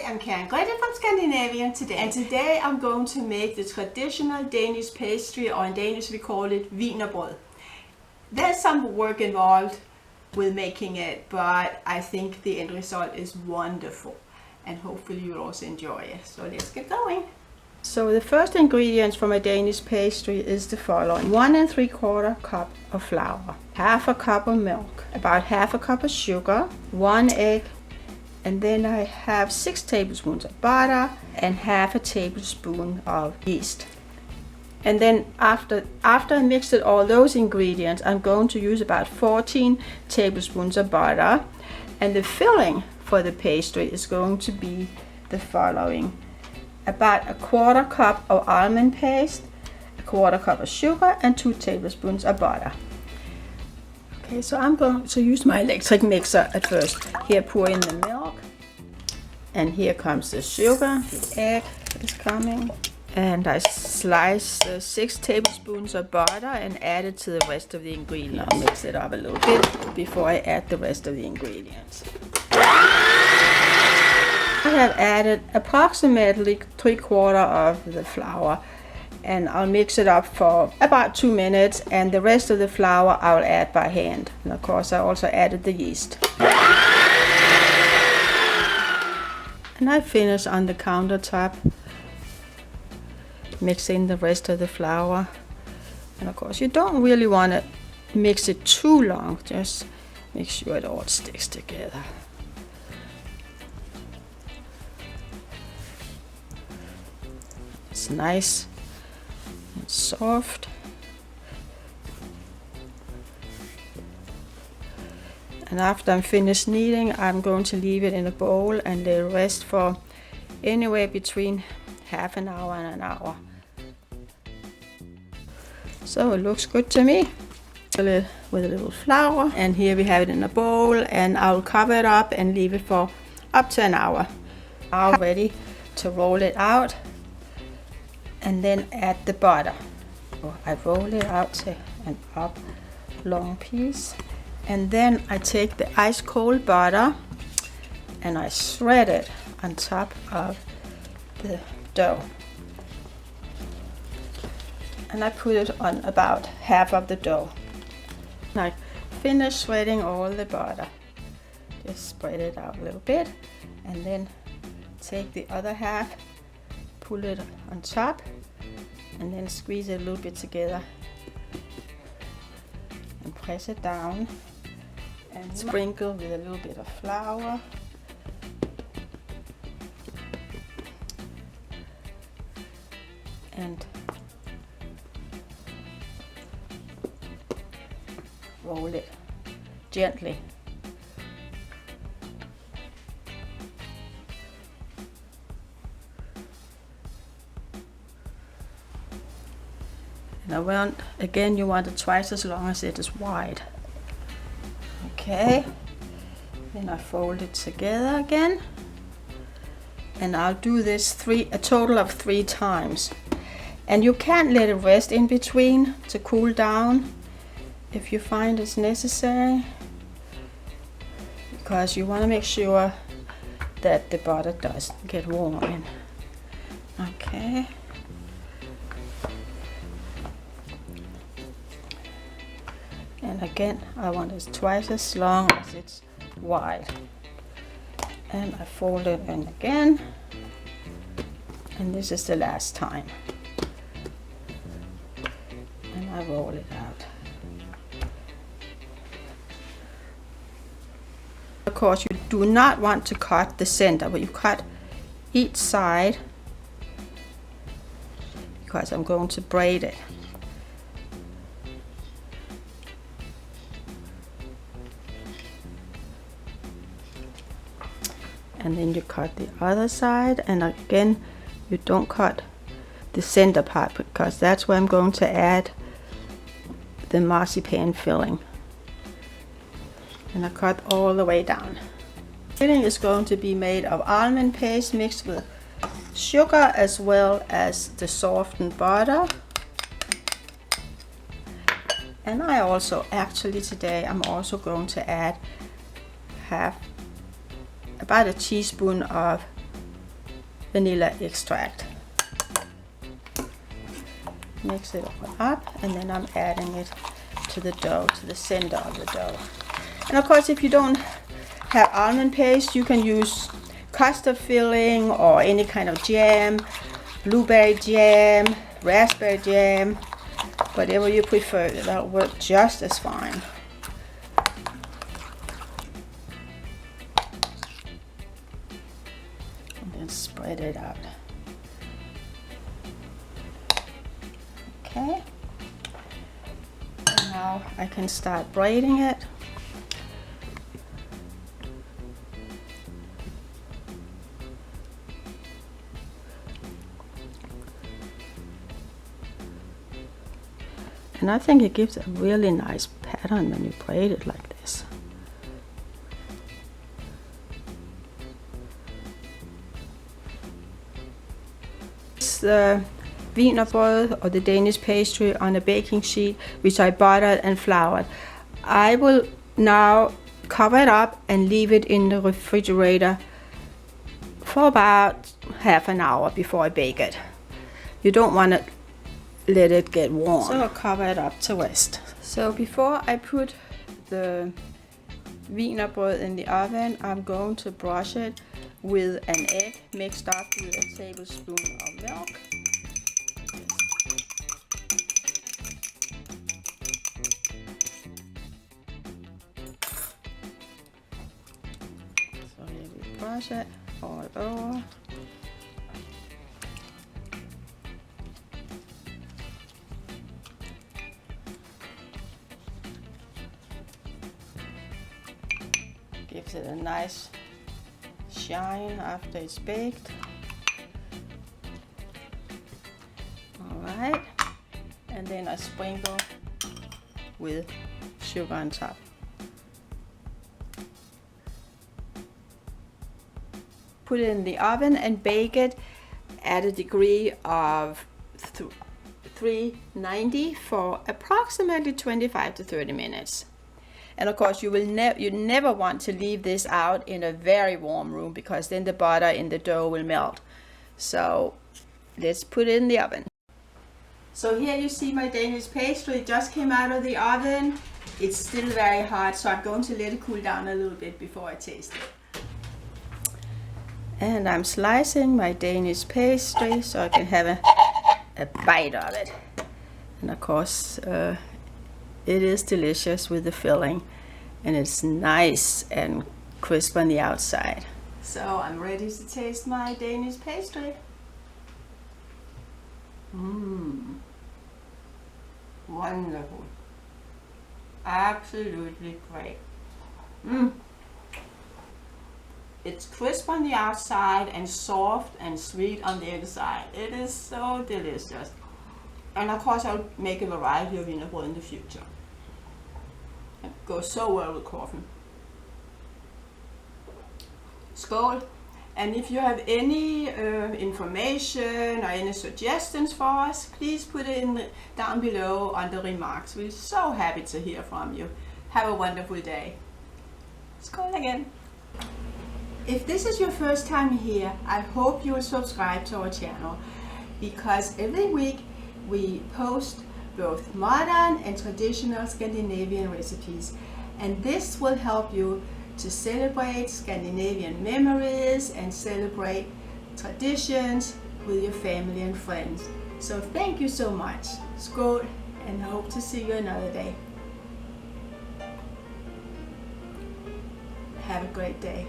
I'm Grete from Scandinavian Today, and today I'm going to make the traditional Danish pastry, or in Danish we call it Wienerbrød. There's some work involved with making it, but I think the end result is wonderful, and hopefully you'll also enjoy it. So let's get going. So the first ingredients for my Danish pastry is the following: 1 3/4 cup of flour, half a cup of milk, about half a cup of sugar, 1 egg, and then I have 6 tablespoons of butter and half a tablespoon of yeast. And then after I mixed all those ingredients, I'm going to use about 14 tablespoons of butter. And the filling for the pastry is going to be the following: about a 1/4 cup of almond paste, a 1/4 cup of sugar, and 2 tablespoons of butter. Okay, so I'm going to use my electric mixer at first. Here, pour in the milk, and here comes the sugar, the egg is coming, and I slice 6 tablespoons of butter and add it to the rest of the ingredients. I'll mix it up a little bit before I add the rest of the ingredients. I have added approximately 3/4 of the flour, and I'll mix it up for about 2 minutes, and the rest of the flour I'll add by hand. And of course I also added the yeast. And I finish on the countertop, mix in the rest of the flour. And of course you don't really want to mix it too long, just make sure it all sticks together. It's nice and soft. And after I'm finished kneading, I'm going to leave it in a bowl and let it rest for anywhere between half an hour and an hour. So it looks good to me. With a little flour, and here we have it in a bowl, and I'll cover it up and leave it for up to an hour. Now ready to roll it out and then add the butter. So I roll it out to an oblong piece, and then I take the ice cold butter and I shred it on top of the dough. And I put it on about half of the dough. I finish shredding all the butter. Just spread it out a little bit, and then take the other half, pull it on top, and then squeeze it a little bit together and press it down, and sprinkle with a little bit of flour. And roll it gently. And again, you want it twice as long as it is wide. Okay, then I fold it together again, and I'll do this a total of 3 times. And you can let it rest in between to cool down if you find it's necessary, because you want to make sure that the butter doesn't get warm. Okay. And again, I want it twice as long as it's wide. And I fold it in again, and this is the last time. And I roll it out. Of course, you do not want to cut the center, but you cut each side, because I'm going to braid it. And then you cut the other side, and again, you don't cut the center part, because that's where I'm going to add the marzipan filling. And I cut all the way down. Filling is going to be made of almond paste mixed with sugar as well as the softened butter. And I also, actually today, I'm also going to add about a teaspoon of vanilla extract. Mix it all up, and then I'm adding it to the dough, to the center of the dough. And of course, if you don't have almond paste, you can use custard filling or any kind of jam, blueberry jam, raspberry jam, whatever you prefer. That'll work just as fine. And then spread it out. Okay. And now I can start braiding it. And I think it gives a really nice pattern when you braid it like this. It's the Wienerbrød or the Danish pastry on a baking sheet, which I buttered and floured. I will now cover it up and leave it in the refrigerator for about half an hour before I bake it. You don't want to let it get warm. So I'll cover it up to rest. So before I put the Wienerbrød in the oven, I'm going to brush it with an egg mixed up with a tablespoon of milk. So here we brush it all over. Gives it a nice shine after it's baked. Alright, and then I sprinkle with sugar on top. Put it in the oven and bake it at a degree of 390 for approximately 25 to 30 minutes. And of course, you never want to leave this out in a very warm room, because then the butter in the dough will melt. So let's put it in the oven. So here you see my Danish pastry. It just came out of the oven. It's still very hot, so I'm going to let it cool down a little bit before I taste it. And I'm slicing my Danish pastry so I can have a bite of it. And of course, it is delicious with the filling, and it's nice and crisp on the outside. So I'm ready to taste my Danish pastry. Wonderful. Absolutely great. It's crisp on the outside and soft and sweet on the inside. It is so delicious. And of course, I'll make a variety of Wienerbrød in the future. It goes so well with coffee. Skål! And if you have any information or any suggestions for us, please put it down below on the remarks. We're so happy to hear from you. Have a wonderful day. Skål again! If this is your first time here, I hope you will subscribe to our channel, because every week we post both modern and traditional Scandinavian recipes, and this will help you to celebrate Scandinavian memories and celebrate traditions with your family and friends. So thank you so much. Skål, and I hope to see you another day. Have a great day.